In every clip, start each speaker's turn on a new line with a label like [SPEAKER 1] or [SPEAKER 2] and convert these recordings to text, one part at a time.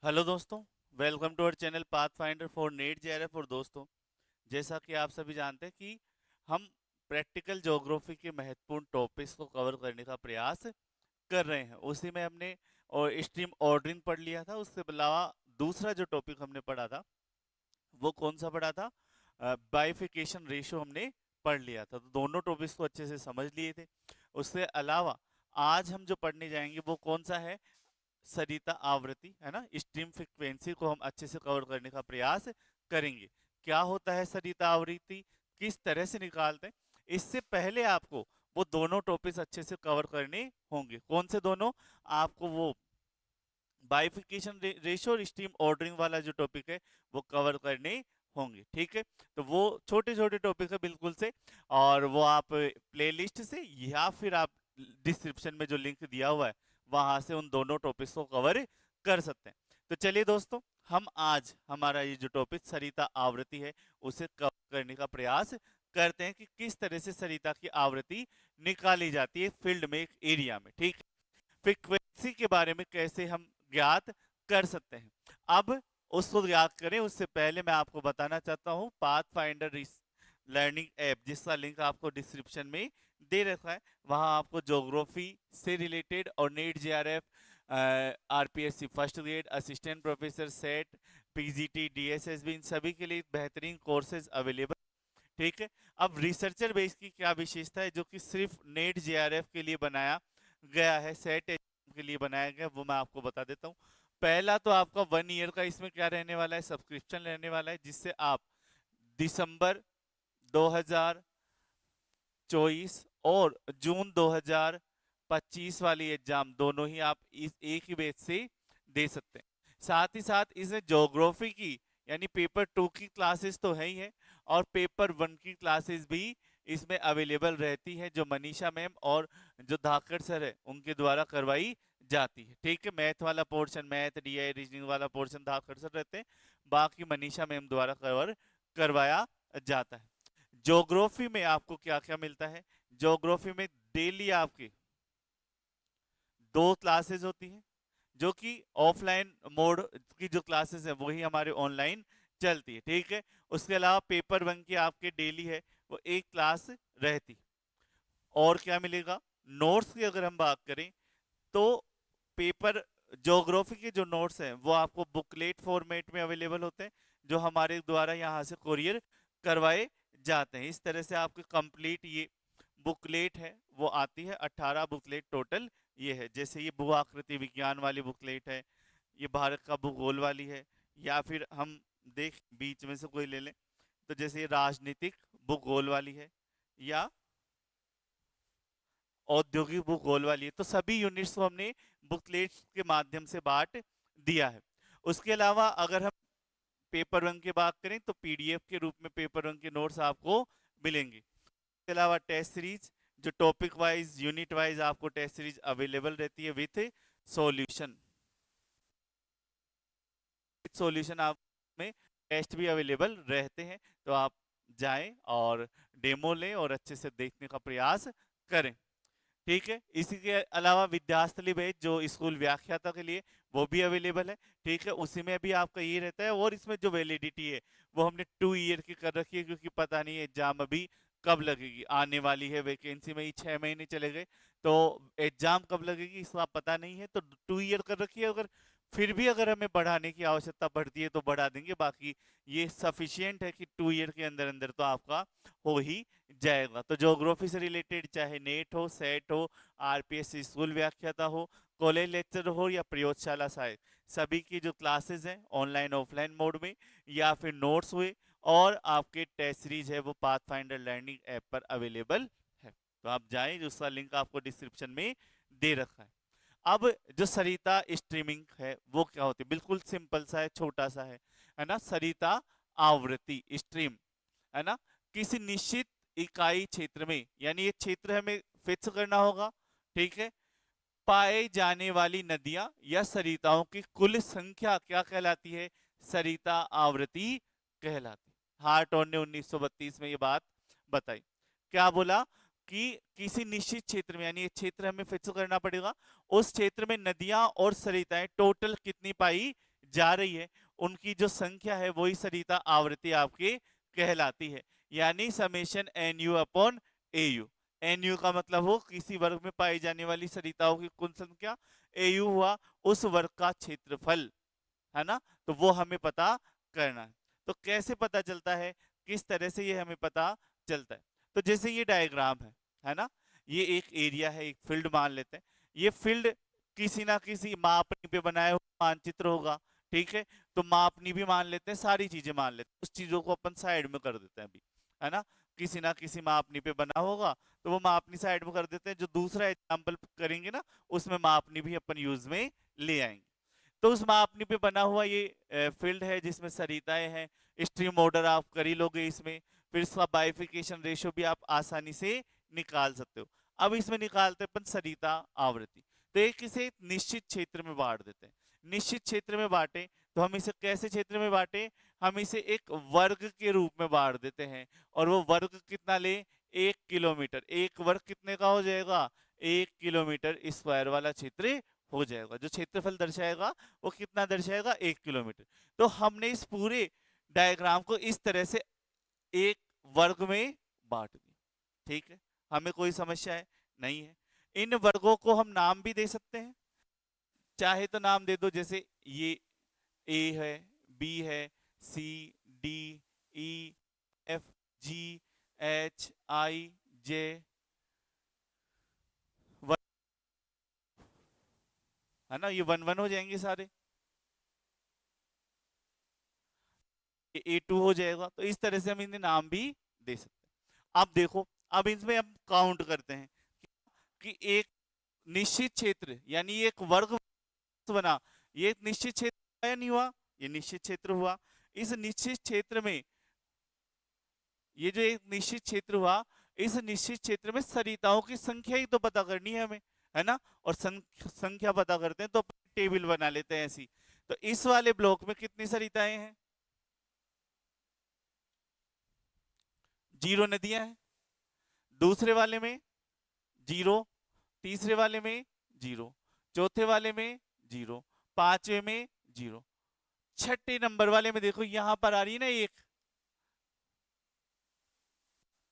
[SPEAKER 1] Hello दोस्तों। Welcome to our channel Path Finder for NET JRF. और दोस्तों, जैसा कि आप सभी जानते हैं कि हम प्रैक्टिकल ज्योग्राफी के महत्वपूर्ण टॉपिक्स को कवर करने का प्रयास कर रहे हैं। उसी में हमने और स्ट्रीम ऑर्डरिंग पढ़ लिया था। उसके अलावा दूसरा जो टॉपिक हमने पढ़ा था वो कौन सा पढ़ा था? बाइफिकेशन रेशियो हमने पढ़ लिया था। तो दोनों टॉपिक्स को अच्छे से समझ लिए थे। उसके अलावा आज हम जो पढ़ने जाएंगे वो कौन सा है? सरिता आवृत्ति, है ना। स्ट्रीम फ्रीक्वेंसी को हम अच्छे से कवर करने का प्रयास करेंगे। क्या होता है सरिता आवृत्ति, किस तरह से निकालते हैं? इससे पहले आपको वो दोनों टॉपिक्स अच्छे से कवर करने होंगे। कौन से दोनों? आपको वो बाइफिकेशन रेशियो और स्ट्रीम ऑर्डरिंग वाला जो टॉपिक है वो कवर करने होंगे। ठीक है, तो वो छोटे छोटे टॉपिक है बिल्कुल से। और वो आप प्लेलिस्ट से या फिर आप डिस्क्रिप्शन में जो लिंक दिया हुआ है वहां से उन दोनों टॉपिक्स को कवर कर सकते हैं। तो चलिए दोस्तों, हम आज हमारा ये जो टॉपिक सरिता आवृत्ति है उसे कवर करने का प्रयास करते हैं कि किस तरह से सरिता की आवृत्ति निकाली जाती है फील्ड में, एक एरिया में। ठीक है, फ्रीक्वेंसी के बारे में कैसे हम ज्ञात कर सकते हैं। अब उसको ज्ञात करें उससे पहले मैं आपको बताना चाहता हूं पाथ फाइंडर लर्निंग ऐप, जिसका लिंक आपको डिस्क्रिप्शन में दे रखा है। वहां आपको ज्योग्राफी से रिलेटेड और NET JRF, RPSC first grade, assistant professor SET, PGT, DSSB, इन सभी के लिए बेहतरीन कोर्सेज अवेलेबल। ठीक है, अब रिसर्चर बेस की क्या विशेषता है जो कि सिर्फ नेट जेआरएफ के लिए बनाया गया है, सेट एग्जाम के लिए बनाया गया, वो मैं आपको बता देता हूँ। पहला तो आपका 1 ईयर का इसमें क्या रहने वाला है? सब्सक्रिप्शन रहने वाला है, जिससे आप दिसंबर 2024 और जून 2025 वाली एग्जाम दोनों ही आप इस एक ही बैच से दे सकते हैं। साथ ही साथ इसमें ज्योग्राफी की यानी पेपर 2 की क्लासेस तो है ही है, और पेपर 1 की क्लासेस भी इसमें अवेलेबल रहती है, जो मनीषा मैम और जो धाकड़ सर है उनके द्वारा करवाई जाती है। ठीक है, मैथ वाला पोर्शन, मैथ डीआई रीजनिंग वाला पोर्शन धाकड़ सर रहते हैं, बाकी मनीषा मैम द्वारा कवर करवाया जाता है। ज्योग्राफी में आपको क्या क्या मिलता है? ज्योग्राफी में डेली आपकी 2 क्लासेस होती हैं, जो कि ऑफलाइन मोड की जो क्लासेस है वही हमारे ऑनलाइन चलती है। ठीक है, उसके अलावा पेपर 1 की आपके डेली है वो एक क्लास रहती। और क्या मिलेगा? नोट्स की अगर हम बात करें तो पेपर ज्योग्राफी के जो नोट्स हैं वो आपको बुकलेट फॉर्मेट में अवेलेबल होते हैं, जो हमारे द्वारा यहाँ से कुरियर करवाए जाते हैं। इस तरह से आपके कंप्लीट ये बुकलेट है वो आती है। 18 बुकलेट टोटल ये है। जैसे ये भू आकृति विज्ञान वाली बुकलेट है, ये भारत का भूगोल वाली है, या फिर हम देख बीच में से कोई ले लें तो जैसे ये राजनीतिक भूगोल वाली है, या औद्योगिक भूगोल वाली है। तो सभी यूनिट्स को हमने बुकलेट्स के माध्यम से बांट दिया है। उसके अलावा अगर हम पेपर 1 की बात करें तो पीडीएफ के रूप में पेपर 1 के नोट्स आपको मिलेंगे। इसके अलावा टेस्ट सीरीज, जो टॉपिक वाइज यूनिट वाइज आपको टेस्ट सीरीज अवेलेबल रहती है विथ सॉल्यूशन। सॉल्यूशन आप में टेस्ट भी अवेलेबल रहते हैं, तो आप जाएं और डेमो लें और अच्छे से देखने का प्रयास करें। ठीक है, इसी के अलावा विद्यास्थली बैच जो स्कूल व्याख्याता के लिए वो भी अवेलेबल है। ठीक है, उसी में भी आपका ये रहता है, और इसमें जो वैलिडिटी है वो हमने 2 ईयर की कर रखी है, क्योंकि पता नहीं एग्जाम अभी कब लगेगी। आने वाली है वैकेंसी में ही 6 महीने चले गए, तो एग्जाम कब लगेगी इसका पता नहीं है, तो 2 ईयर कर रखी है। अगर फिर भी अगर हमें बढ़ाने की आवश्यकता बढ़ती है तो बढ़ा देंगे, बाकी ये सफिशियंट है कि 2 ईयर के अंदर अंदर तो आपका हो ही जाएगा। तो ज्योग्राफी से रिलेटेड चाहे नेट हो, सेट हो, आरपीएस स्कूल व्याख्याता हो, कॉलेज लेक्चर हो, या प्रयोगशाला सहायक, सभी की जो क्लासेस हैं ऑनलाइन ऑफलाइन मोड में, या फिर नोट्स हुए और आपके टेस्ट सीरीज है वो पाथ फाइंडर लर्निंग ऐप पर अवेलेबल है। तो आप जाएं, उसका लिंक आपको डिस्क्रिप्शन में दे रखा है। अब जो सरिता स्ट्रीमिंग है वो क्या होती है? बिल्कुल सिंपल सा है, छोटा सा है ना। सरिता आवृत्ति स्ट्रीम, है ना, किसी निश्चित इकाई क्षेत्र में, यानी ये क्षेत्र हमें फिक्स करना होगा। ठीक है, पाए जाने वाली नदियां या सरिताओं की कुल संख्या क्या कहलाती है? सरिता आवृत्ति कहलाती। हार्टॉन ने 1932 में ये बात बताई। क्या बोला? कि किसी निश्चित क्षेत्र में, यानी ये क्षेत्र हमें फिक्स करना पड़ेगा, उस क्षेत्र में नदियां और सरिताएं टोटल कितनी पाई जा रही है उनकी जो संख्या है वही सरिता आवृत्ति आपकी कहलाती है। यानी summation n u upon a u. N u का मतलब हो किसी वर्ग में पाई जाने वाली सरिताओं की कुल संख्या, ए यू हुआ उस वर्ग का क्षेत्रफल, है ना। तो वो हमें पता करना है। तो कैसे पता चलता है, किस तरह से ये हमें पता चलता है? तो जैसे ये डायग्राम है ना, ये एक एरिया है, एक फील्ड मान लेते हैं। ये फील्ड किसी ना किसी मापनी पे बनाया हुआ मानचित्र होगा, ठीक है। तो मापनी भी मान लेते हैं, सारी चीजें मान लेते हैं, उस चीजों को अपन साइड में कर देते हैं अभी, है ना। किसी ना किसी मापनी पे बना होगा तो वो मापनी साइड में कर देते हैं। जो दूसरा एग्जाम्पल करेंगे ना उसमें मापनी भी अपन यूज में ले आएंगे। तो उस मापनी पे बना हुआ ये फील्ड है जिसमें सरिताएं हैं। स्ट्रीम ऑर्डर आप कर ही लोगे इसमें, फिर इसका बाइफिकेशन रेशियो भी आप आसानी से निकाल सकते हो। अब इसमें निकालते हैं अपन सरिता आवृत्ति। तो एक इसे निश्चित क्षेत्र में बांट देते हैं। निश्चित क्षेत्र में बांटे तो हम इसे कैसे क्षेत्र में बांटे, हम इसे एक वर्ग के रूप में बांट देते हैं। और वो वर्ग कितना ले, 1 किलोमीटर। एक वर्ग कितने का हो जाएगा, 1 किलोमीटर स्क्वायर वाला क्षेत्र हो जाएगा। जो क्षेत्रफल दर्शाएगा वो कितना दर्शाएगा, 1 किलोमीटर। तो हमने इस पूरे डायग्राम को इस तरह से एक वर्ग में बांट दिया, ठीक है। हमें कोई समस्या है नहीं है। इन वर्गों को हम नाम भी दे सकते हैं, चाहे तो नाम दे दो, जैसे ये ए है, बी है, सी, डी, ई, एफ, जी, एच, आई, जे, है ना। ये 1 1 हो जाएंगे सारे, A2 हो जाएगा। तो इस तरह से हम इन्हें नाम भी दे सकते हैं। अब देखो, अब इसमें हम काउंट करते हैं कि एक निश्चित क्षेत्र यानी एक वर्ग बना, ये एक निश्चित क्षेत्र हुआ या नहीं हुआ, ये निश्चित क्षेत्र हुआ। इस निश्चित क्षेत्र में ये जो एक निश्चित क्षेत्र हुआ, इस निश्चित क्षेत्र में सरिताओं की संख्या ही तो पता करनी है हमें, है ना। और संख्या पता करते हैं तो टेबल बना लेते हैं ऐसी। तो इस वाले ब्लॉक में कितनी सरिताएं हैं, 0 नदियां हैं। दूसरे वाले में 0, तीसरे वाले में 0, चौथे वाले में 0, पांचवे में 0, छठे नंबर वाले में देखो यहां पर आ रही है ना एक,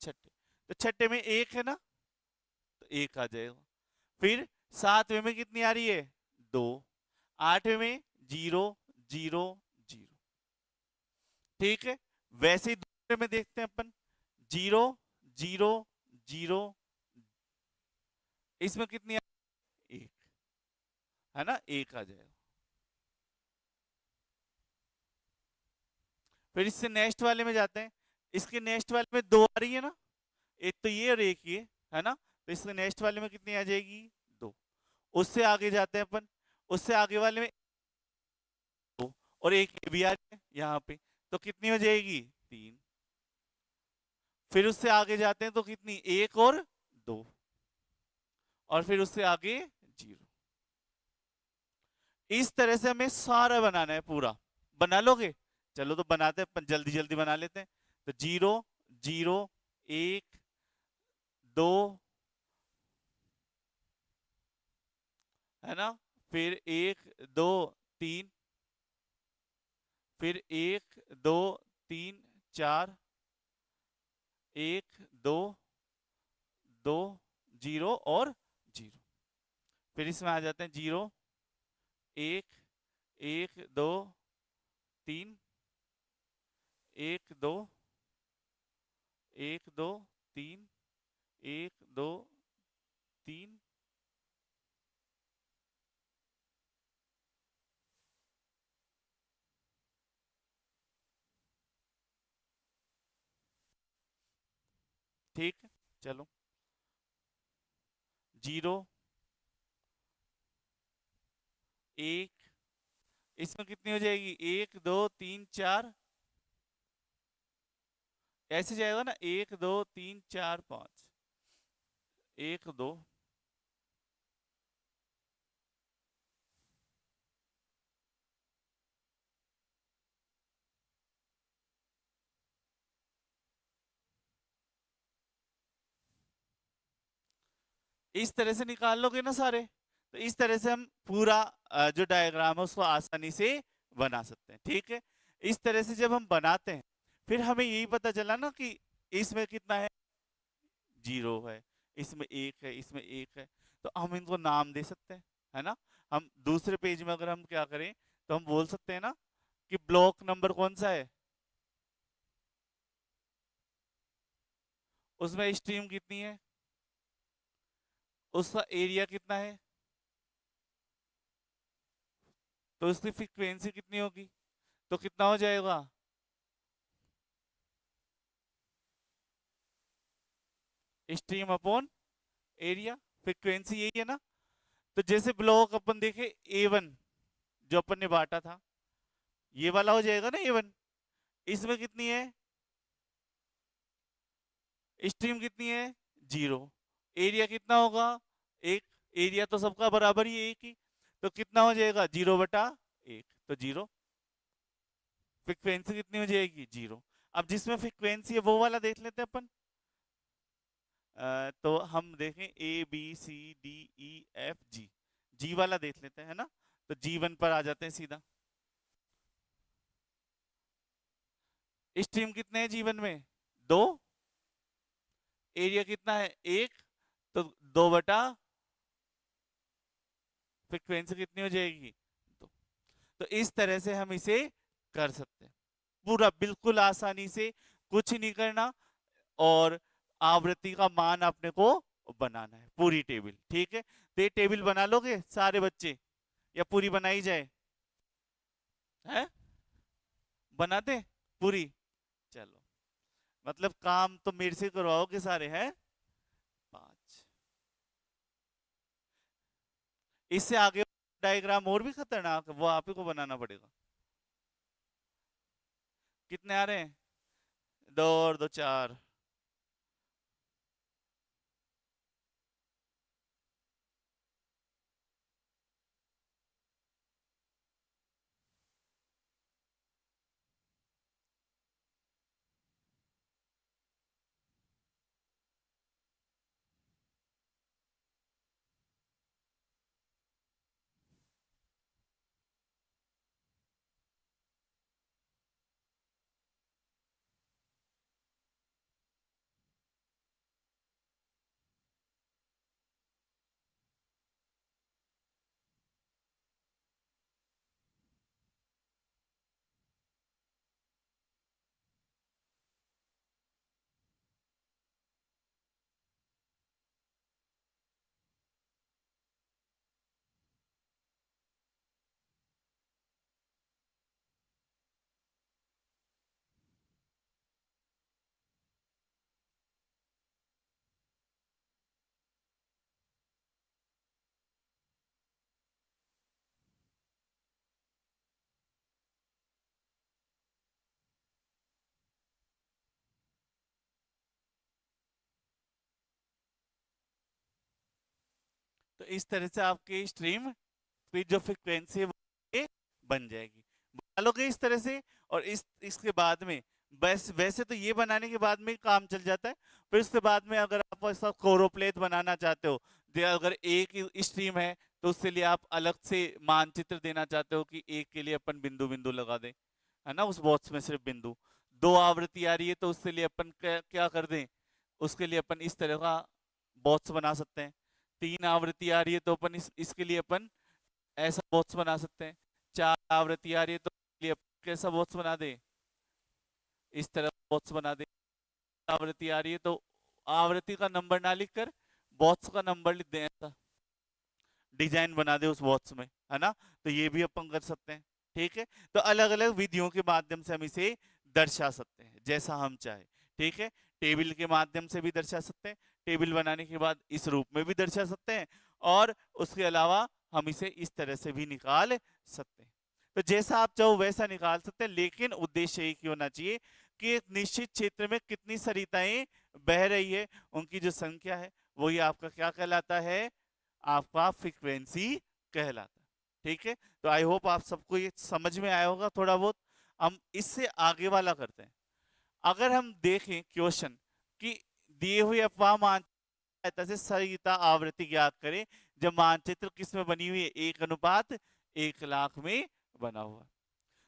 [SPEAKER 1] छठे। तो छठे में एक है ना, तो एक आ जाएगा। फिर सातवें में कितनी आ रही है, 2, आठवें में 0 0 0, ठीक है। वैसे ही दूसरे में देखते हैं अपन, 0 0 0, इसमें कितनी एक, है ना, एक आ जाएगा। फिर इससे नेक्स्ट वाले में जाते हैं, इसके नेक्स्ट वाले में 2 आ रही है ना, एक तो ये और एक ये, है ना। तो इसके नेक्स्ट वाले में कितनी आ जाएगी, 2। उससे आगे जाते हैं अपन, उससे आगे वाले में 2, और एक ये भी आ रही है यहाँ पे, तो कितनी हो जाएगी, 3। फिर उससे आगे जाते हैं तो कितनी, 1 और 2, और फिर उससे आगे 0। इस तरह से हमें सारा बनाना है पूरा। बना लोगे, चलो तो बनाते हैं अपन, जल्दी जल्दी बना लेते हैं। तो 0 0 1 2, है ना। फिर 1 2 3, फिर 1 2 3 4, 1 2 2 0 और 0। फिर इसमें आ जाते हैं 0 1 1 2 3, 1 2 1 2 3, 1 2 3, ठीक है। चलो 0 1, इसमें कितनी हो जाएगी, 1 2 3 4, ऐसे जाएगा ना, 1 2 3 4 5, 1 2, इस तरह से निकाल लोगे ना सारे। तो इस तरह से हम पूरा जो डायग्राम है उसको आसानी से बना सकते हैं। ठीक है, इस तरह से जब हम बनाते हैं, फिर हमें यही पता चला ना कि इसमें कितना है, 0 है, इसमें 1 है, इसमें 1 है, तो हम इनको नाम दे सकते हैं, है ना। हम दूसरे पेज में अगर हम क्या करें, तो हम बोल सकते हैं ना कि ब्लॉक नंबर कौन सा है, उसमें स्ट्रीम कितनी है, उसका एरिया कितना है, तो उसकी फ्रीक्वेंसी कितनी होगी, तो कितना हो जाएगा, स्ट्रीम अपॉन एरिया, फ्रीक्वेंसी यही है ना। तो जैसे ब्लॉक अपन देखे A1 जो अपन ने बांटा था, ये वाला हो जाएगा ना A1, इसमें कितनी है, स्ट्रीम कितनी है, 0, एरिया कितना होगा, 1, एरिया तो सबका बराबर ही एक ही, तो कितना हो जाएगा 0/1, तो 0, फ्रीक्वेंसी कितनी हो जाएगी 0। अब जिसमें फ्रीक्वेंसी है वो वाला देख लेते हैं अपन। तो हम देखें A B C D E F G, जी वाला देख लेते हैं, है ना। तो G1 पर आ जाते हैं सीधा। स्ट्रीम कितने हैं जीवन में, 2, एरिया कितना है 1, तो 2 बटा फ्रीक्वेंसी कितनी हो जाएगी, 2। तो इस तरह से हम इसे कर सकते हैं पूरा बिल्कुल आसानी से, कुछ नहीं करना, और आवृत्ति का मान अपने को बनाना है, पूरी टेबल। ठीक है, तो ये टेबल बना लोगे सारे बच्चे, या पूरी बनाई जाए, है बना दे पूरी, चलो, मतलब काम तो मेरे से करवाओगे सारे, हैं 5। इससे आगे डायग्राम और भी खतरनाक है, वो आप ही को बनाना पड़ेगा। कितने आ रहे हैं, 2 और 2 4। तो इस तरह से आपके स्ट्रीम की जो फ्रिक्वेंसी है वो ये बन जाएगी, बना लोगे इस तरह से। और इसके बाद में, बस वैसे तो ये बनाने के बाद में ही काम चल जाता है, फिर उसके बाद में अगर आप ऐसा कोरोप्लेट बनाना चाहते हो, अगर एक ही स्ट्रीम है तो उसके लिए आप अलग से मानचित्र देना चाहते हो कि एक के लिए अपन बिंदु बिंदु लगा दें, है ना, उस बॉक्स में सिर्फ बिंदु। 2 आवृत्ति आ रही है तो उसके लिए अपन क्या कर दें, उसके लिए अपन इस तरह का बॉक्स बना सकते हैं। 3 आवृत्ति आ रही है तो अपन इसके लिए अपन ऐसा बॉक्स बना सकते हैं। 4 आवृत्ति आ रही है तो इसके लिए अपन कैसा बॉक्स बना दे, इस तरह बॉक्स बना दे। आवृत्ति आ रही है तो आवृत्ति का नंबर ना लिखकर बॉक्स का नंबर लिख दें, ऐसा डिजाइन बना दे उस बॉक्स में, है ना। तो ये भी अपन कर सकते हैं। ठीक है, तो अलग अलग विधियों के माध्यम से हम इसे दर्शा सकते हैं जैसा हम चाहे। ठीक है, टेबल के माध्यम से भी दर्शा सकते हैं, टेबल बनाने के बाद इस रूप में भी दर्शा सकते हैं, और उसके अलावा हम इसे इस तरह से भी निकाल सकते हैं। तो जैसा आप चाहो वैसा निकाल सकते हैं, लेकिन उद्देश्य एक ही होना चाहिए कि एक निश्चित क्षेत्र में कितनी सरिताएं बह रही है, उनकी जो संख्या है वही आपका क्या कहलाता है, आपका फ्रीक्वेंसी कहलाता है। ठीक है, तो आई होप आप सबको ये समझ में आया होगा थोड़ा बहुत। हम इससे आगे वाला करते हैं। अगर हम देखें क्वेश्चन कि दिए हुए अफवाह मानचित्र से सरिता आवृत्ति ज्ञात करें, जब मानचित्र किस में बनी हुई है, 1:1 लाख में बना हुआ।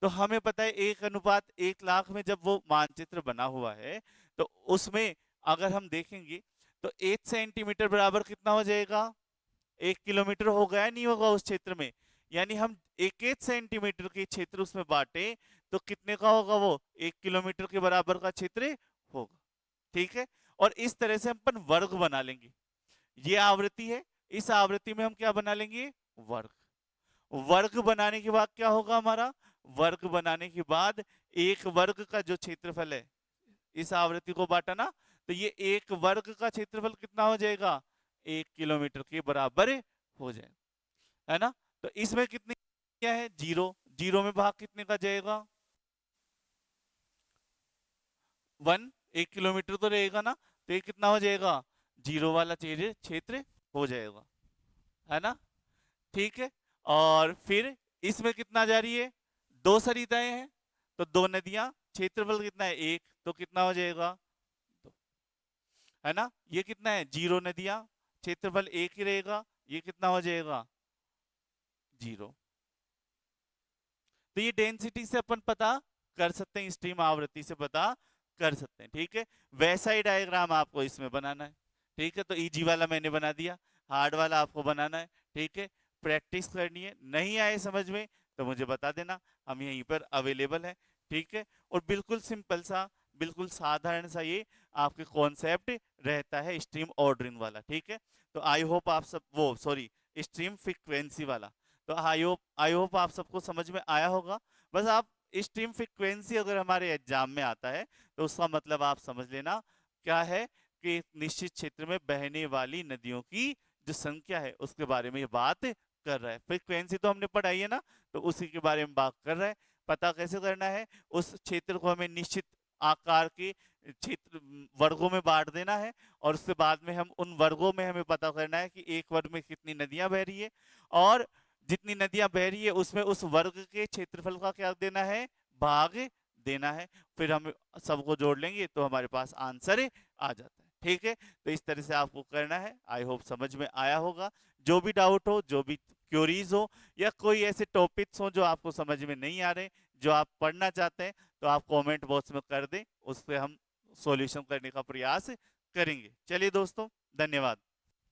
[SPEAKER 1] तो हमें पता है 1:1 लाख में जब वो मानचित्र बना हुआ है, तो उसमें अगर हम देखेंगे तो 8 सेंटीमीटर बराबर कितना हो जाएगा, 1 किलोमीटर हो गया नहीं होगा उस क्षेत्र में। यानी हम 1 1 सेंटीमीटर के क्षेत्र उसमें बांटे तो कितने का होगा वो, 1 किलोमीटर के बराबर का क्षेत्र होगा। ठीक है, और इस तरह से हम अपन वर्ग बना लेंगे। ये आवृत्ति है, इस आवृत्ति में हम क्या बना लेंगे, वर्ग। वर्ग बनाने के बाद क्या होगा हमारा, वर्ग बनाने के बाद एक वर्ग का जो क्षेत्रफल है, इस आवृत्ति को बांटा ना, तो ये एक वर्ग का क्षेत्रफल कितना हो जाएगा, 1 किलोमीटर के बराबर हो जाएगा, है ना। तो इसमें कितनी क्या है, जीरो, जीरो में भाग कितने का जाएगा, 1, 1 किलोमीटर तो रहेगा ना, तो ये कितना हो जाएगा, जीरो वाला क्षेत्र हो जाएगा, है ना। ठीक है, और फिर इसमें कितना जा रही है, दो सरिताएं हैं, तो दो नदियां, क्षेत्रफल कितना है, एक, तो कितना हो जाएगा, दो, है ना। ये कितना है, जीरो नदियां, क्षेत्रफल एक ही रहेगा, ये कितना हो जाएगा, जीरो। तो ये डेंसिटी से अपन पता कर सकते हैं, स्ट्रीम आवृत्ति से पता कर सकते हैं। ठीक है, वैसा ही डायग्राम आपको इसमें बनाना है। ठीक है, तो इजी वाला मैंने बना दिया, हार्ड वाला आपको बनाना है। ठीक है, प्रैक्टिस करनी है, नहीं आए समझ में तो मुझे बता देना, हम यहीं पर अवेलेबल है। ठीक है, और बिल्कुल सिंपल सा, बिल्कुल साधारण सा ये आपके कॉन्सेप्ट रहता है स्ट्रीम ऑर्डरिंग वाला। ठीक है, तो आई होप आप सब, वो सॉरी, स्ट्रीम फ्रीक्वेंसी वाला, तो आई होप आप सबको समझ में आया होगा। बस आप स्ट्रीम फ्रीक्वेंसी अगर हमारे एग्जाम में आता है तो उसका मतलब आप समझ लेना क्या है, कि एक निश्चित क्षेत्र में बहने वाली नदियों की जो संख्या है उसके बारे में ये बात कर रहा है। फ्रीक्वेंसी तो हमने पढ़ाई है ना, तो उसी के बारे में बात कर रहा है। पता कैसे करना है, उस क्षेत्र को हमें निश्चित आकार के क्षेत्र वर्गों में बांट देना है, और उसके बाद में हम उन वर्गों में हमें पता करना है कि एक वर्ग में कितनी नदियां बह रही है, और जितनी नदियां बह रही है उसमें उस वर्ग के क्षेत्रफल का क्या देना है, भाग देना है। फिर हम सबको जोड़ लेंगे तो हमारे पास आंसर आ जाता है। ठीक है, तो इस तरह से आपको करना है। आई होप समझ में आया होगा। जो भी डाउट हो, जो भी क्योरीज हो, या कोई ऐसे टॉपिक्स हो जो आपको समझ में नहीं आ रहे, जो आप पढ़ना चाहते हैं, तो आप कमेंट बॉक्स में कर दें, उस पर हम सॉल्यूशन करने का प्रयास करेंगे। चलिए दोस्तों, धन्यवाद।